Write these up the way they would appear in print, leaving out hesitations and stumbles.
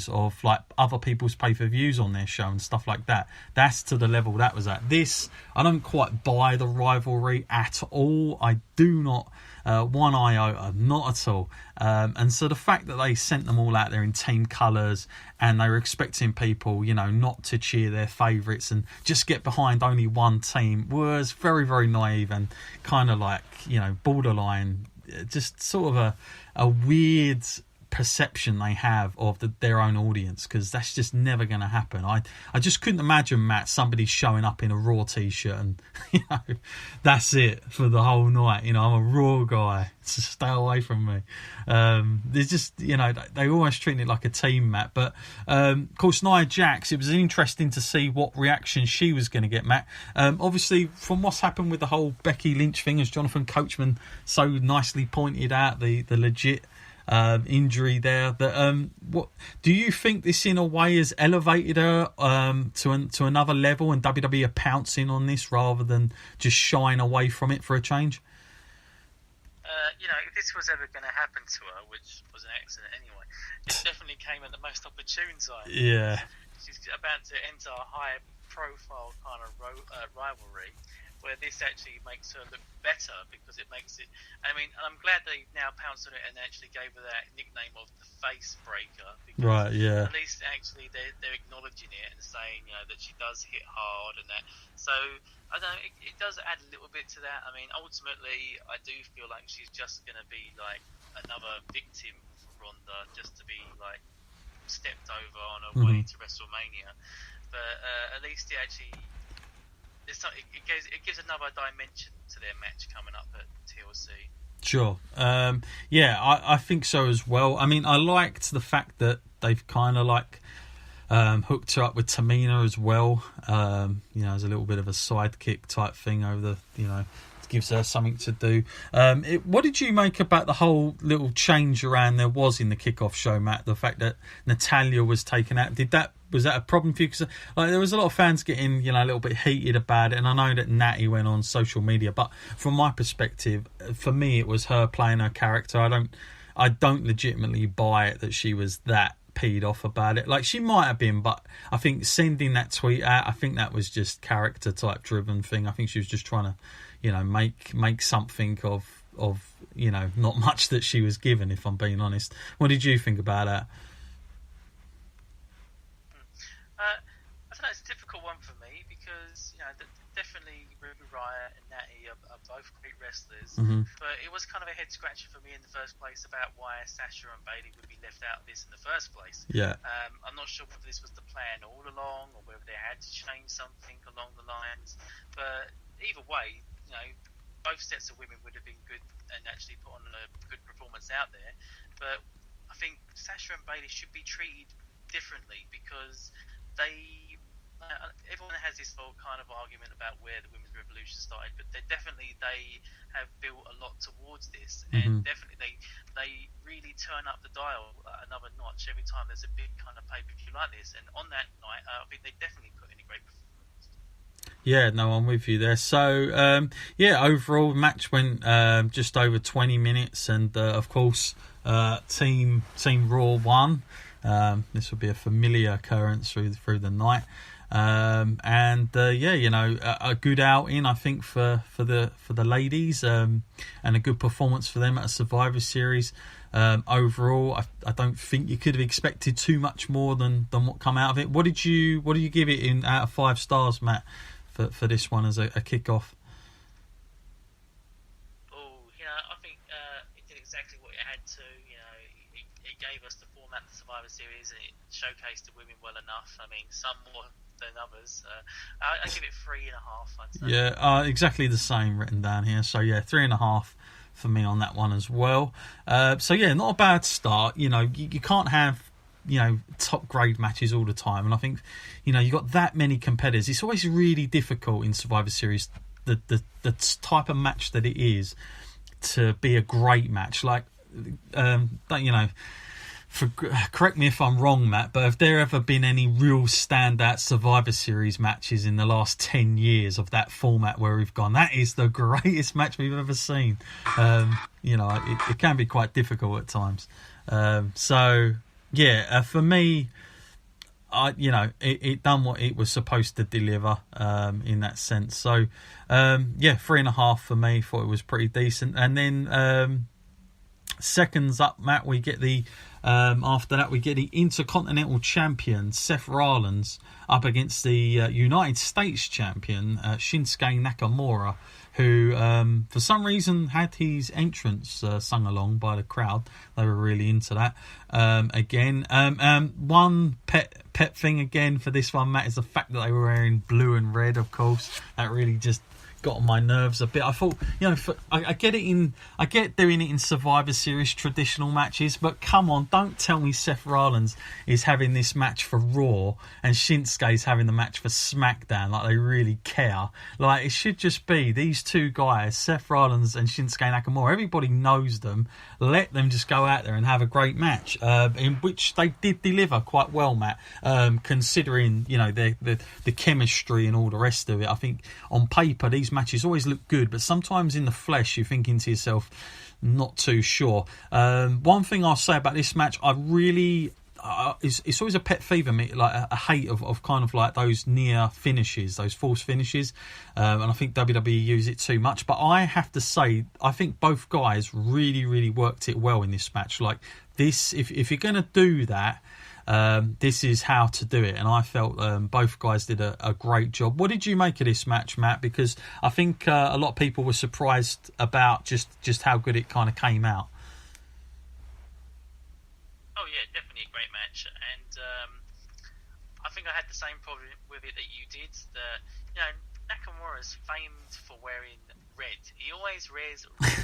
of like other people's pay-per-views on their show and stuff like that. That's to the level that was at. This, I don't quite buy the rivalry at all. I do not, one iota, not at all. And so the fact that they sent them all out there in team colours and they were expecting people, you know, not to cheer their favourites and just get behind only one team was very, very naive and kind of like, you know, borderline, just sort of a weird perception they have of their own audience, because that's just never going to happen. I just couldn't imagine, Matt, somebody showing up in a Raw t-shirt and, you know, that's it for the whole night. You know, I'm a Raw guy, so stay away from me. There's just, you know, they almost treat it like a team, Matt. But of course, Nia Jax, it was interesting to see what reaction she was going to get, Matt. Obviously, from what's happened with the whole Becky Lynch thing, as Jonathan Coachman so nicely pointed out, the legit injury there, that what do you think this in a way has elevated her to another level, and WWE are pouncing on this rather than just shying away from it for a change? You know, if this was ever going to happen to her, which was an accident anyway, it definitely came at the most opportune time. Yeah, she's about to enter a high profile kind of rivalry, where this actually makes her look better, because it makes it, I mean, I'm glad they now pounced on it and actually gave her that nickname of the face breaker, because right, yeah, at least actually they're acknowledging it and saying, you know, that she does hit hard and that. So I don't know, it does add a little bit to that. I mean, ultimately I do feel like she's just going to be like another victim for Ronda, just to be like stepped over on her way to WrestleMania. But at least it actually, it gives another dimension to their match coming up at TLC. Sure. Yeah, I think so as well. I mean, I liked the fact that they've kind of like hooked her up with Tamina as well. You know, as a little bit of a sidekick type thing over the, you know, gives her something to do. What did you make about the whole little change around there was in the kickoff show, Matt? The fact that Natalya was taken out, was that a problem for you? Because like, there was a lot of fans getting, you know, a little bit heated about it, and I know that Natty went on social media, but from my perspective, for me, it was her playing her character. I don't legitimately buy it that she was that peed off about it. Like, she might have been, but I think sending that tweet out, I think that was just character type driven thing. I think she was just trying to, you know, make something of you know, not much that she was given, if I'm being honest. What did you think about that? I don't know, it's a difficult one for me, because, you know, definitely Ruby Riott and Natty are both great wrestlers, but it was kind of a head scratcher for me in the first place about why Sasha and Bayley would be left out of this in the first place. Yeah. I'm not sure whether this was the plan all along or whether they had to change something along the lines, but either way, you know, both sets of women would have been good and actually put on a good performance out there. But I think Sasha and Bayley should be treated differently, because everyone has this whole kind of argument about where the women's revolution started, but they have built a lot towards this, and definitely they really turn up the dial another notch every time there's a big kind of pay-per-view like this. And on that night, I think they definitely put in a great performance. Yeah, no, I'm with you there. So, yeah, overall, the match went just over 20 minutes, and of course, Team Raw won. This will be a familiar occurrence through the night. Yeah, you know, a good outing, I think, for the ladies, and a good performance for them at a Survivor Series. Overall, I don't think you could have expected too much more than what come out of it. What did you give it out of 5 stars, Matt, for this one as a kickoff? Oh, you know, I think it did exactly what it had to. You know, it gave us the format of the Survivor Series, and it showcased the women well enough. I mean, some more than others. I give it 3.5. I'd say. Yeah, exactly the same written down here. So yeah, 3.5 for me on that one as well. So yeah, not a bad start. You know, you can't have, you know, top grade matches all the time, and I think, you know, you got that many competitors. It's always really difficult in Survivor Series, the type of match that it is, to be a great match. Like, you know. Correct me if I'm wrong, Matt, but have there ever been any real standout Survivor Series matches in the last 10 years of that format where we've gone, that is the greatest match we've ever seen? You know, it can be quite difficult at times. So, For me, it done what it was supposed to deliver in that sense. So 3.5 for me. Thought it was pretty decent. And then seconds up, Matt, we get the after that we get the Intercontinental Champion Seth Rollins up against the United States Champion Shinsuke Nakamura, who for some reason had his entrance sung along by the crowd. They were really into that. One pet thing again for this one, Matt, is the fact that they were wearing blue and red, of course. That really just got on my nerves a bit. I thought, I get doing it in Survivor Series traditional matches, but come on, don't tell me Seth Rollins is having this match for Raw and Shinsuke's having the match for SmackDown. Like, they really care. Like, it should just be these two guys, Seth Rollins and Shinsuke Nakamura. Everybody knows them. Let them just go out there and have a great match, in which they did deliver quite well, Matt, considering the chemistry and all the rest of it. I think on paper these matches always look good, but sometimes in the flesh you're thinking to yourself, not too sure. One thing I'll say about this match, I really it's always a pet peeve of me, like a hate of kind of like those near finishes, those false finishes, and I think WWE use it too much. But I have to say, I think both guys really worked it well in this match. Like this, if you're going to do that, this is how to do it, and I felt both guys did a great job. What did you make of this match, Matt? Because I think a lot of people were surprised about just how good it kind of came out. Oh yeah, definitely a great match, and I think I had the same problem with it that you did. Nakamura's famed for wearing red. He always wears red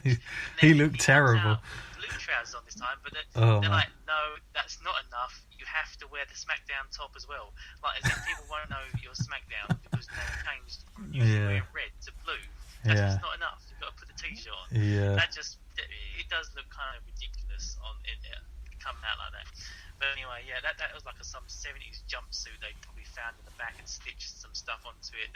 in a match. He looked terrible. Blue trousers on this time, but they're like, no, that's not enough. You have to wear the SmackDown top as well. Like, as if people won't know you're SmackDown because they changed from wearing red to blue. That's just not enough. You've got to put the t-shirt on. Yeah. It does look kind of ridiculous on it coming out like that. But anyway, that was like some 70s jumpsuit they probably found in the back and stitched some stuff onto it.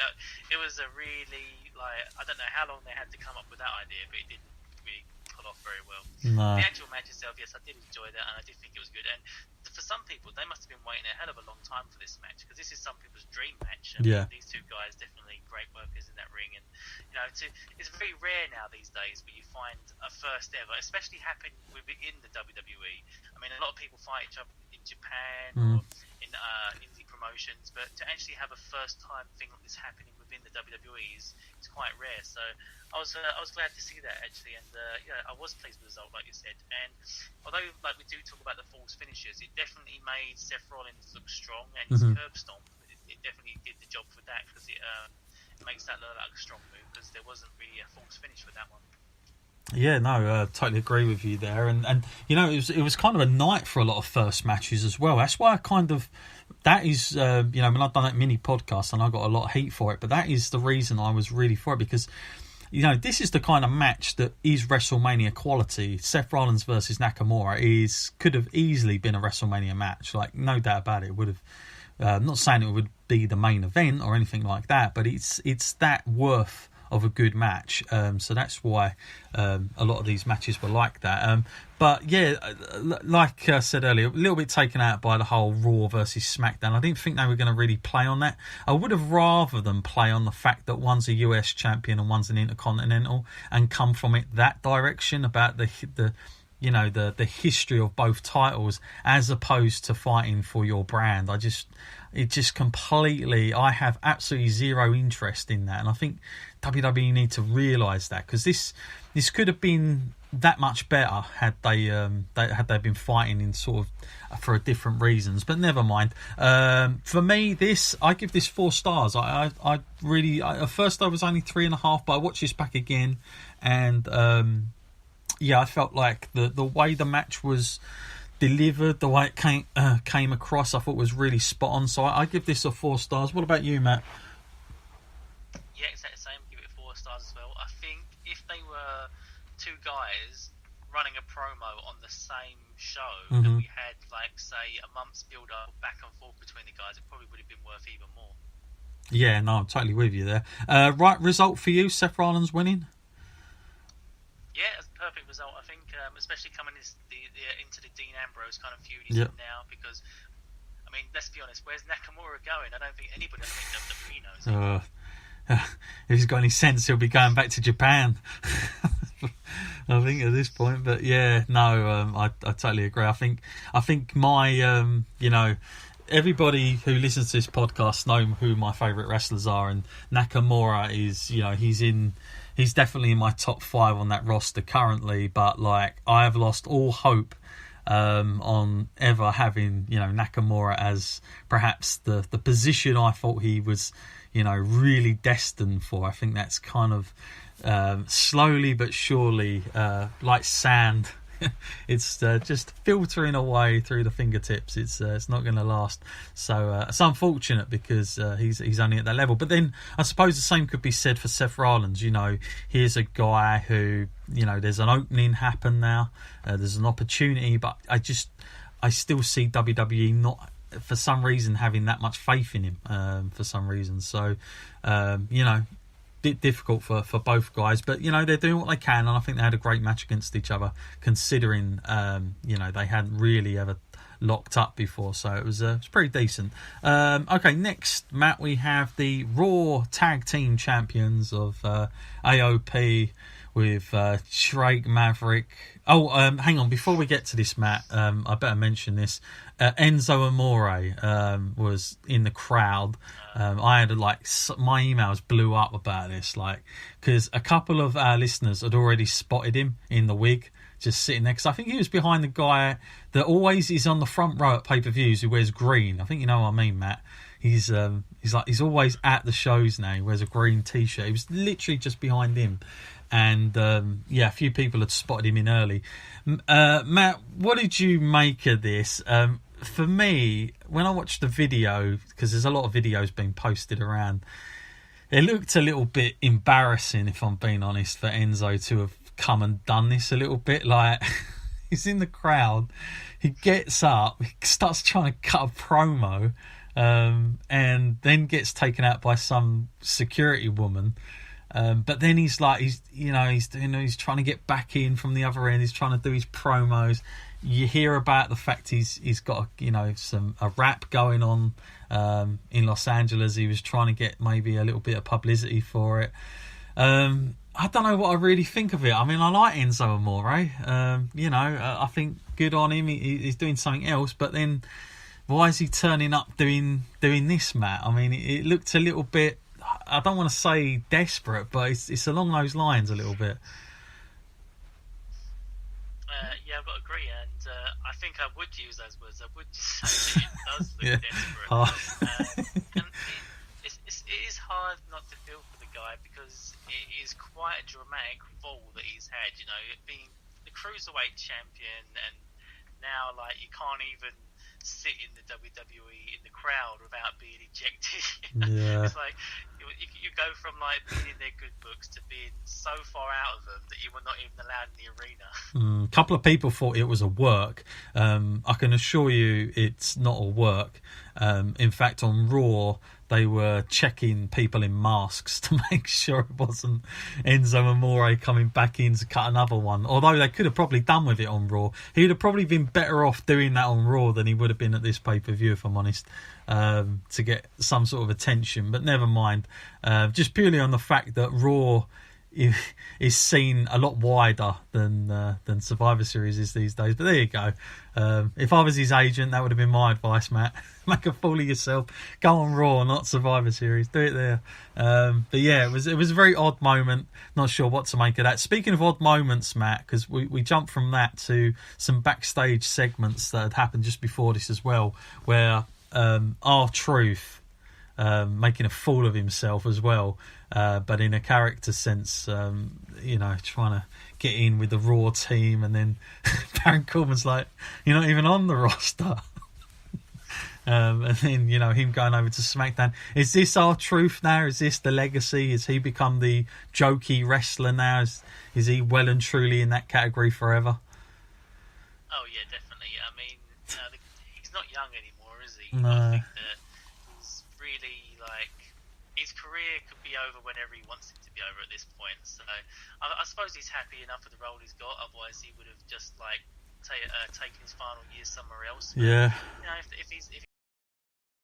It was a really, I don't know how long they had to come up with that idea, but it didn't really pull off very well. No. The actual match itself, yes, I did enjoy that, and I did think it was good. And for some people, they must have been waiting a hell of a long time for this match, because this is some people's dream match. And these two guys definitely great workers in that ring, and it's very rare now these days where you find a first ever, especially happening within the WWE. I mean, a lot of people fight each other in Japan or in indie promotions, but to actually have a first time thing like this happening within the WWE is quite rare. So I was glad to see that, actually, and I was pleased with the result, like you said. And although we do talk about the false finishes, it definitely made Seth Rollins look strong, and his curb stomp, it definitely did the job for that, because it makes that look like a strong move, because there wasn't really a false finish with that one. Yeah, no, totally agree with you there, and it was kind of a night for a lot of first matches as well. That's why that is I mean, I've done that mini podcast and I got a lot of heat for it, but that is the reason I was really for it, because this is the kind of match that is WrestleMania quality. Seth Rollins versus Nakamura could have easily been a WrestleMania match, like no doubt about it. It would have. I'm not saying it would be the main event or anything like that, but it's that worth of a good match. So that's why a lot of these matches were like that. But yeah, like I said earlier, a little bit taken out by the whole Raw versus SmackDown. I didn't think they were going to really play on that. I would have rather them play on the fact that one's a US champion and one's an Intercontinental, and come from it that direction about the history of both titles, as opposed to fighting for your brand. I have absolutely zero interest in that, and I think WWE need to realise that, because this could have been that much better had they been fighting in sort of for different reasons. But never mind. For me, I give this 4 stars. I really at first I was only 3.5, but I watched this back again, and I felt like the way the match was delivered, the way it came across, I thought was really spot on. So I give this a 4 stars. What about you, Matt? Yeah, exactly the same. Give it 4 stars as well. I think if they were two guys running a promo on the same show, and we had, say, a month's build-up back and forth between the guys, it probably would have been worth even more. Yeah, no, I'm totally with you there. Right result for you, Seth Rollins winning? Yeah, it's a perfect result. I think, especially coming into the Dean Ambrose kind of feud he's in now, because I mean, let's be honest, where's Nakamura going? I don't think anybody in WWE knows him. If he's got any sense, he'll be going back to Japan. I think at this point, but yeah, no, I totally agree. I think my everybody who listens to this podcast know who my favourite wrestlers are, and Nakamura is, he's definitely in my top 5 on that roster currently. But like, I have lost all hope on ever having Nakamura as perhaps the position I thought he was really destined for. I think that's kind of slowly but surely, like sand, it's just filtering away through the fingertips. It's not going to last. So it's unfortunate because he's only at that level. But then I suppose the same could be said for Seth Rollins. Here's a guy who, there's an opening happen now. There's an opportunity, but I still see WWE not, for some reason, having that much faith in him for some reason. So, bit difficult for both guys, but they're doing what they can, and I think they had a great match against each other, considering they hadn't really ever locked up before, so it was pretty decent. Okay, next, Matt, we have the Raw Tag Team Champions of AOP with Shrake Maverick. Hang on, before we get to this, Matt, I better mention this. Enzo Amore was in the crowd. I had my emails blew up about this, because a couple of our listeners had already spotted him in the wig, just sitting there. Because I think he was behind the guy that always is on the front row at pay-per-views who wears green. I think you know what I mean, Matt. He's always at the shows now. He wears a green T-shirt. He was literally just behind him. And a few people had spotted him in early. Matt, what did you make of this? For me, when I watched the video, because there's a lot of videos being posted around, it looked a little bit embarrassing, if I'm being honest, for Enzo to have come and done this a little bit. Like, he's in the crowd, he gets up, he starts trying to cut a promo, and then gets taken out by some security woman. But then he's trying to get back in from the other end. He's trying to do his promos. You hear about the fact he's got a rap going on in Los Angeles. He was trying to get maybe a little bit of publicity for it. I don't know what I really think of it. I mean, I like Enzo Amore. I think good on him. He's doing something else. But then, why is he turning up doing this, Matt? I mean, it looked a little bit, I don't want to say desperate, but it's along those lines a little bit. Yeah, I've got to agree, and I think I would use those words. I would just say it does look desperate. And it is hard not to feel for the guy, because it is quite a dramatic fall that he's had. Being the cruiserweight champion, and now you can't even sit in the WWE in the crowd without being ejected. Yeah. It's like you go from being in their good books to being so far out of them that you were not even allowed in the arena. A couple of people thought it was a work. I can assure you it's not a work. In fact, on Raw, they were checking people in masks to make sure it wasn't Enzo Amore coming back in to cut another one. Although they could have probably done with it on Raw. He would have probably been better off doing that on Raw than he would have been at this pay-per-view, if I'm honest, to get some sort of attention. But never mind. Just purely on the fact that Raw is seen a lot wider than Survivor Series is these days. But there you go. If I was his agent, that would have been my advice, Matt. Make a fool of yourself. Go on Raw, not Survivor Series. Do it there. But yeah, it was a very odd moment. Not sure what to make of that. Speaking of odd moments, Matt, because we jumped from that to some backstage segments that had happened just before this as well, where R-Truth making a fool of himself as well, but in a character sense, trying to get in with the Raw team, and then Baron Corbin's like, you're not even on the roster. And then, him going over to SmackDown. Is this R-Truth now? Is this the legacy? Has he become the jokey wrestler now? Is he well and truly in that category forever? Oh, yeah, definitely. I mean, he's not young anymore, is he? No. I think that he's really, his career could be over whenever he wants it to be over at this point. So I suppose he's happy enough with the role he's got. Otherwise, he would have just like taken his final years somewhere else. But, Yeah. you know, if he's